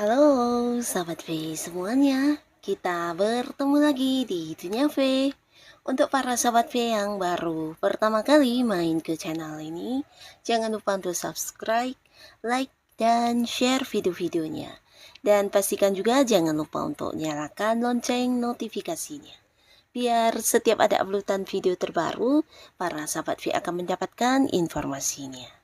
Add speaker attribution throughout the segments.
Speaker 1: Halo, sahabat V semuanya. Kita bertemu lagi di Dunia V. Untuk para sahabat V yang baru pertama kali main ke channel ini, jangan lupa untuk subscribe, like, dan share video-videonya. Dan pastikan juga jangan lupa untuk nyalakan lonceng notifikasinya. Biar setiap ada uploadan video terbaru, para sahabat V akan mendapatkan informasinya.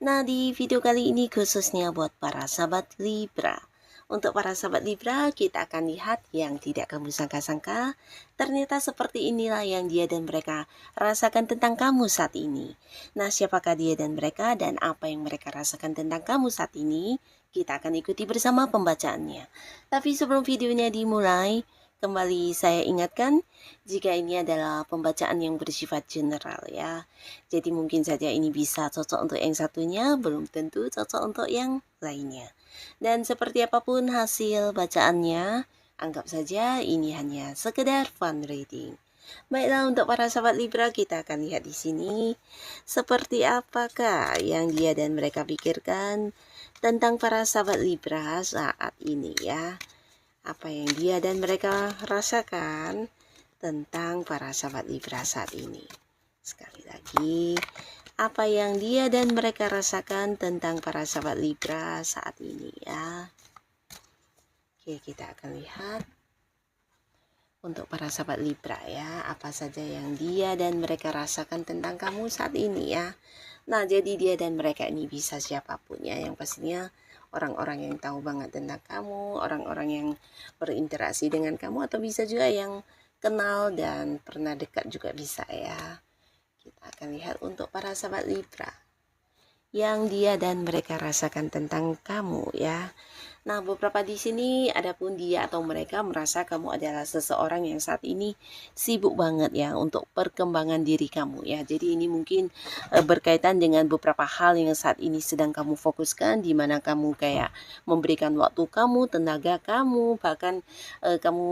Speaker 1: Nah, di video kali ini khususnya buat para sahabat Libra. Untuk para sahabat Libra, kita akan lihat yang tidak kamu sangka-sangka. Ternyata seperti inilah yang dia dan mereka rasakan tentang kamu saat ini. Nah, siapakah dia dan mereka dan apa yang mereka rasakan tentang kamu saat ini? Kita akan ikuti bersama pembacaannya. Tapi sebelum videonya dimulai, kembali saya ingatkan, jika ini adalah pembacaan yang bersifat general ya. Jadi mungkin saja ini bisa cocok untuk yang satunya, belum tentu cocok untuk yang lainnya. Dan seperti apapun hasil bacaannya, anggap saja ini hanya sekedar fun reading. Baiklah, untuk para sahabat Libra, kita akan lihat di sini seperti apakah yang dia dan mereka pikirkan tentang para sahabat Libra saat ini ya. Apa yang dia dan mereka rasakan tentang para sahabat Libra saat ini. Sekali lagi, apa yang dia dan mereka rasakan tentang para sahabat Libra saat ini ya. Oke, kita akan lihat untuk para sahabat Libra ya, apa saja yang dia dan mereka rasakan tentang kamu saat ini ya. Nah, jadi dia dan mereka ini bisa siapapun ya, yang pastinya orang-orang yang tahu banget tentang kamu, orang-orang yang berinteraksi dengan kamu, atau bisa juga yang kenal dan pernah dekat juga bisa ya. Kita akan lihat untuk para sahabat Libra yang dia dan mereka rasakan tentang kamu ya. Nah, beberapa di sini adapun dia atau mereka merasa kamu adalah seseorang yang saat ini sibuk banget ya untuk perkembangan diri kamu ya. Jadi ini mungkin berkaitan dengan beberapa hal yang saat ini sedang kamu fokuskan, di mana kamu kayak memberikan waktu kamu, tenaga kamu, bahkan kamu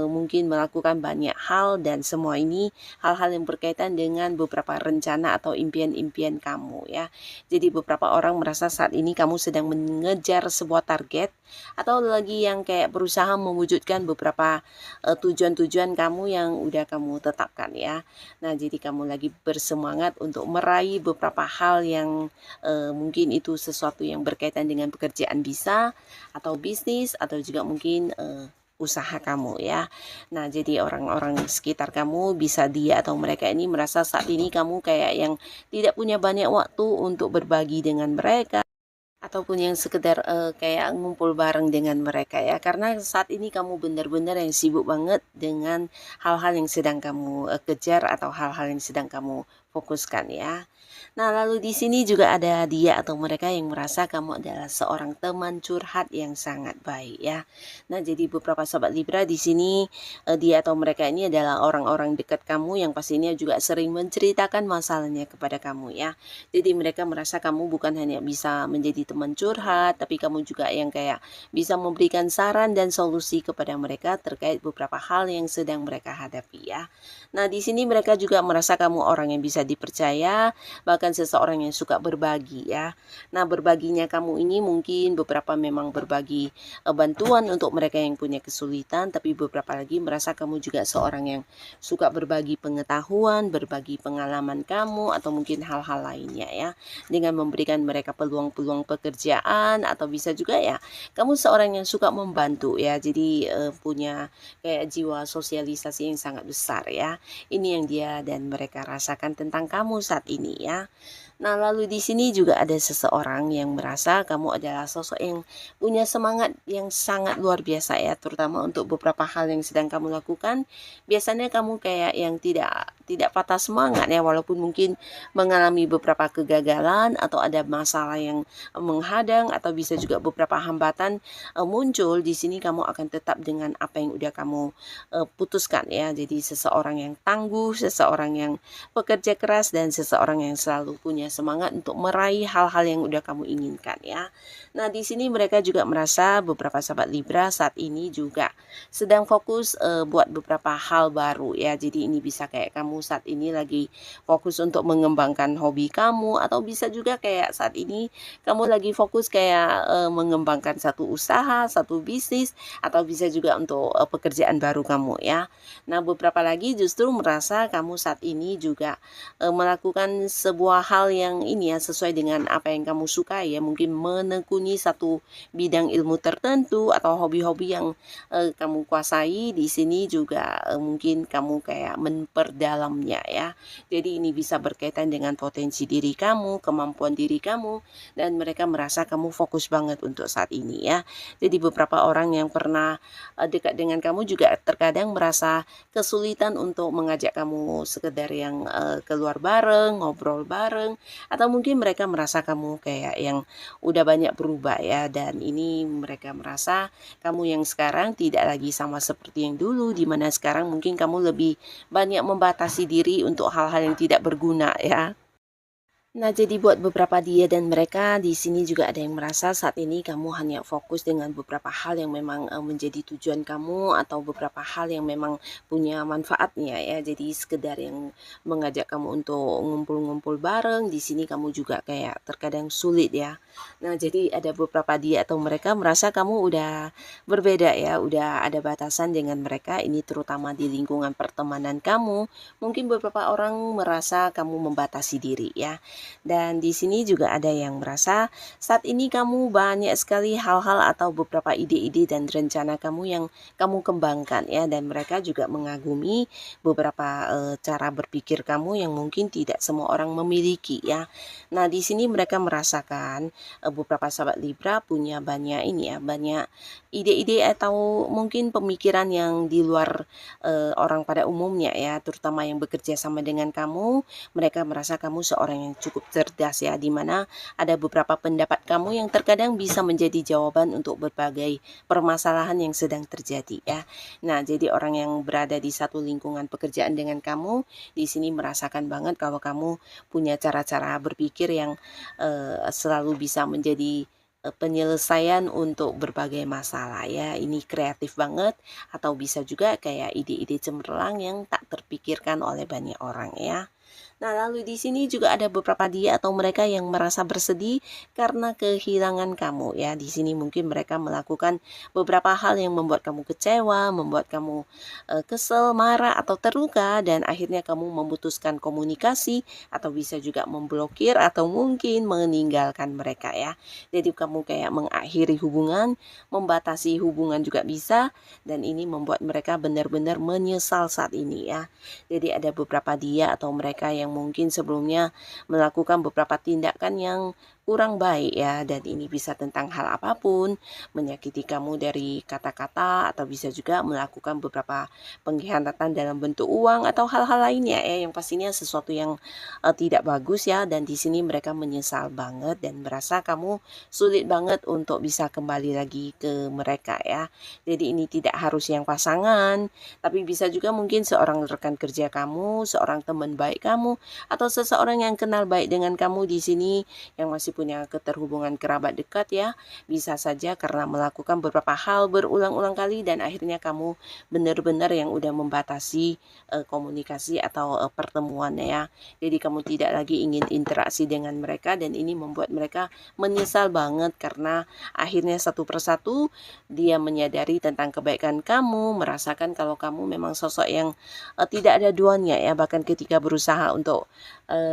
Speaker 1: mungkin melakukan banyak hal, dan semua ini hal-hal yang berkaitan dengan beberapa rencana atau impian-impian kamu ya. Jadi beberapa orang merasa saat ini kamu sedang mengejar sebuah target, atau lagi yang kayak berusaha mewujudkan beberapa tujuan-tujuan kamu yang udah kamu tetapkan ya. Nah, jadi kamu lagi bersemangat untuk meraih beberapa hal yang mungkin itu sesuatu yang berkaitan dengan pekerjaan bisa, atau bisnis, atau juga mungkin usaha kamu ya. Nah, jadi orang-orang sekitar kamu, bisa dia atau mereka ini merasa saat ini kamu kayak yang tidak punya banyak waktu untuk berbagi dengan mereka, ataupun yang sekedar kayak ngumpul bareng dengan mereka ya, karena saat ini kamu benar-benar yang sibuk banget dengan hal-hal yang sedang kamu kejar atau hal-hal yang sedang kamu fokuskan ya. Nah, lalu di sini juga ada dia atau mereka yang merasa kamu adalah seorang teman curhat yang sangat baik ya. Nah, jadi beberapa sahabat Libra di sini dia atau mereka ini adalah orang-orang dekat kamu yang pastinya juga sering menceritakan masalahnya kepada kamu ya. Jadi mereka merasa kamu bukan hanya bisa menjadi teman curhat, tapi kamu juga yang kayak bisa memberikan saran dan solusi kepada mereka terkait beberapa hal yang sedang mereka hadapi ya. Nah, di sini mereka juga merasa kamu orang yang bisa dipercaya, bahkan seseorang yang suka berbagi ya. Nah, berbaginya kamu ini mungkin beberapa memang berbagi bantuan untuk mereka yang punya kesulitan, tapi beberapa lagi merasa kamu juga seorang yang suka berbagi pengetahuan, berbagi pengalaman kamu, atau mungkin hal-hal lainnya ya, dengan memberikan mereka peluang-peluang pekerjaan, atau bisa juga ya kamu seorang yang suka membantu ya. Jadi punya kayak jiwa sosialisasi yang sangat besar ya. Ini yang dia dan mereka rasakan tentang kamu saat ini ya. Nah, lalu di sini juga ada seseorang yang merasa kamu adalah sosok yang punya semangat yang sangat luar biasa ya, terutama untuk beberapa hal yang sedang kamu lakukan. Biasanya kamu kayak yang tidak patah semangat ya, walaupun mungkin mengalami beberapa kegagalan atau ada masalah yang menghadang atau bisa juga beberapa hambatan muncul. Di sini kamu akan tetap dengan apa yang udah kamu putuskan ya. Jadi seseorang yang tangguh, seseorang yang pekerja keras, dan seseorang yang selalu punya semangat untuk meraih hal-hal yang udah kamu inginkan ya. Nah, di sini mereka juga merasa beberapa sahabat Libra saat ini juga sedang fokus buat beberapa hal baru ya. Jadi ini bisa kayak kamu saat ini lagi fokus untuk mengembangkan hobi kamu, atau bisa juga kayak saat ini kamu lagi fokus kayak mengembangkan satu usaha, satu bisnis, atau bisa juga untuk pekerjaan baru kamu ya. Nah, beberapa lagi justru merasa kamu saat ini juga melakukan sebuah hal yang ini ya, sesuai dengan apa yang kamu suka ya, mungkin menekuni satu bidang ilmu tertentu atau hobi-hobi yang kamu kuasai. Di sini juga mungkin kamu kayak memperdalamnya ya. Jadi ini bisa berkaitan dengan potensi diri kamu, kemampuan diri kamu, dan mereka merasa kamu fokus banget untuk saat ini ya. Jadi beberapa orang yang pernah dekat dengan kamu juga terkadang merasa kesulitan untuk mengajak kamu sekedar yang keluar bareng, ngobrol bareng, atau mungkin mereka merasa kamu kayak yang udah banyak berubah ya, dan ini mereka merasa kamu yang sekarang tidak lagi sama seperti yang dulu, di mana sekarang mungkin kamu lebih banyak membatasi diri untuk hal-hal yang tidak berguna ya. Nah, jadi buat beberapa dia dan mereka di sini juga ada yang merasa saat ini kamu hanya fokus dengan beberapa hal yang memang menjadi tujuan kamu, atau beberapa hal yang memang punya manfaatnya ya. Jadi sekedar yang mengajak kamu untuk ngumpul-ngumpul bareng, di sini kamu juga kayak terkadang sulit ya. Nah, jadi ada beberapa dia atau mereka merasa kamu udah berbeda ya, udah ada batasan dengan mereka, ini terutama di lingkungan pertemanan kamu. Mungkin beberapa orang merasa kamu membatasi diri ya. Dan di sini juga ada yang merasa saat ini kamu banyak sekali hal-hal atau beberapa ide-ide dan rencana kamu yang kamu kembangkan ya, dan mereka juga mengagumi beberapa cara berpikir kamu yang mungkin tidak semua orang memiliki ya. Nah, di sini mereka merasakan beberapa sahabat Libra punya banyak ini ya, banyak ide-ide atau mungkin pemikiran yang di luar orang pada umumnya ya, terutama yang bekerja sama dengan kamu. Mereka merasa kamu seorang yang cukup cerdas ya, di mana ada beberapa pendapat kamu yang terkadang bisa menjadi jawaban untuk berbagai permasalahan yang sedang terjadi ya. Nah, jadi orang yang berada di satu lingkungan pekerjaan dengan kamu di sini merasakan banget kalau kamu punya cara-cara berpikir yang selalu bisa menjadi penyelesaian untuk berbagai masalah ya. Ini kreatif banget, atau bisa juga kayak ide-ide cemerlang yang tak terpikirkan oleh banyak orang ya. Nah, lalu di sini juga ada beberapa dia atau mereka yang merasa bersedih karena kehilangan kamu ya. Di sini mungkin mereka melakukan beberapa hal yang membuat kamu kecewa, membuat kamu kesel, marah, atau terluka, dan akhirnya kamu memutuskan komunikasi, atau bisa juga memblokir atau mungkin meninggalkan mereka ya. Jadi kamu kayak mengakhiri hubungan, membatasi hubungan juga bisa, dan ini membuat mereka benar-benar menyesal saat ini ya. Jadi ada beberapa dia atau mereka yang mungkin sebelumnya melakukan beberapa tindakan yang kurang baik ya, dan ini bisa tentang hal apapun, menyakiti kamu dari kata-kata, atau bisa juga melakukan beberapa pengkhianatan dalam bentuk uang atau hal-hal lainnya ya, yang pastinya sesuatu yang tidak bagus ya. Dan di sini mereka menyesal banget dan merasa kamu sulit banget untuk bisa kembali lagi ke mereka ya. Jadi ini tidak harus yang pasangan, tapi bisa juga mungkin seorang rekan kerja kamu, seorang teman baik kamu, atau seseorang yang kenal baik dengan kamu di sini yang masih punya keterhubungan kerabat dekat ya. Bisa saja karena melakukan beberapa hal berulang-ulang kali, dan akhirnya kamu benar-benar yang udah membatasi komunikasi atau pertemuan ya. Jadi kamu tidak lagi ingin interaksi dengan mereka, dan ini membuat mereka menyesal banget karena akhirnya satu persatu dia menyadari tentang kebaikan kamu, merasakan kalau kamu memang sosok yang tidak ada duanya ya. Bahkan ketika berusaha untuk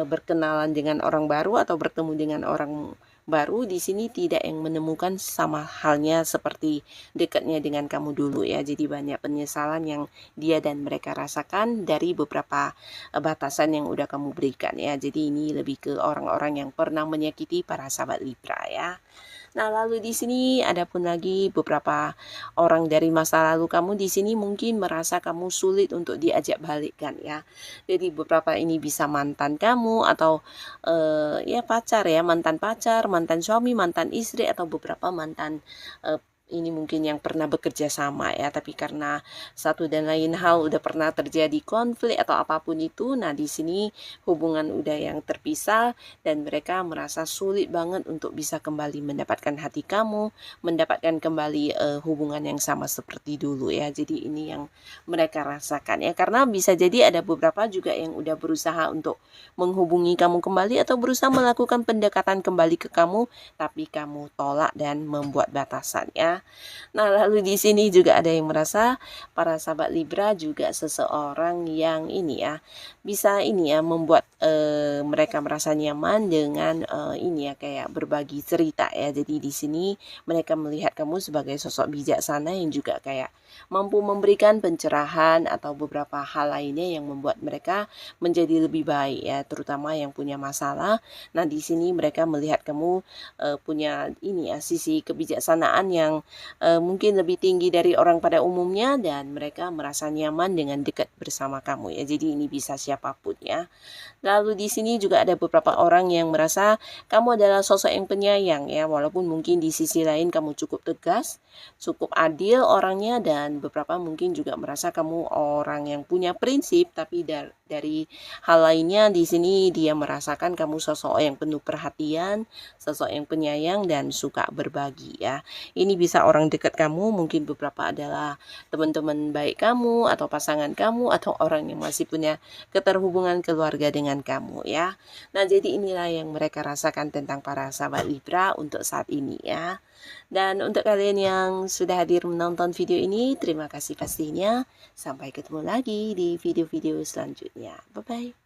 Speaker 1: berkenalan dengan orang baru atau bertemu dengan orang baru di sini tidak yang menemukan sama halnya seperti dekatnya dengan kamu dulu ya. Jadi banyak penyesalan yang dia dan mereka rasakan dari beberapa batasan yang udah kamu berikan ya. Jadi ini lebih ke orang-orang yang pernah menyakiti para sahabat Libra ya. Nah, lalu di sini ada pun lagi beberapa orang dari masa lalu kamu di sini mungkin merasa kamu sulit untuk diajak balikkan ya. Jadi beberapa ini bisa mantan kamu atau ya pacar ya, mantan pacar, mantan suami, mantan istri atau beberapa mantan ini mungkin yang pernah bekerja sama ya, tapi karena satu dan lain hal udah pernah terjadi konflik atau apapun itu, nah di sini hubungan udah yang terpisah dan mereka merasa sulit banget untuk bisa kembali mendapatkan hati kamu, mendapatkan kembali hubungan yang sama seperti dulu ya. Jadi ini yang mereka rasakan ya, karena bisa jadi ada beberapa juga yang udah berusaha untuk menghubungi kamu kembali atau berusaha melakukan pendekatan kembali ke kamu, tapi kamu tolak dan membuat batasan ya. Nah, lalu di sini juga ada yang merasa para sahabat Libra juga seseorang yang ini ya, bisa ini ya membuat mereka merasa nyaman dengan ini ya kayak berbagi cerita ya. Jadi di sini mereka melihat kamu sebagai sosok bijaksana yang juga kayak mampu memberikan pencerahan atau beberapa hal lainnya yang membuat mereka menjadi lebih baik ya, terutama yang punya masalah. Nah, di sini mereka melihat kamu punya ini ya sisi kebijaksanaan yang mungkin lebih tinggi dari orang pada umumnya dan mereka merasa nyaman dengan dekat bersama kamu ya. Jadi ini bisa siapapun ya. Lalu di sini juga ada beberapa orang yang merasa kamu adalah sosok yang penyayang ya, walaupun mungkin di sisi lain kamu cukup tegas, cukup adil orangnya, dan beberapa mungkin juga merasa kamu orang yang punya prinsip, tapi dari hal lainnya di sini dia merasakan kamu sosok yang penuh perhatian, sosok yang penyayang dan suka berbagi ya. Ini bisa orang dekat kamu, mungkin beberapa adalah teman-teman baik kamu atau pasangan kamu atau orang yang masih punya keterhubungan keluarga dengan kamu ya. Nah, jadi inilah yang mereka rasakan tentang para sahabat Libra untuk saat ini ya. Dan untuk kalian yang sudah hadir menonton video ini, terima kasih pastinya. Sampai ketemu lagi di video-video selanjutnya. Bye-bye.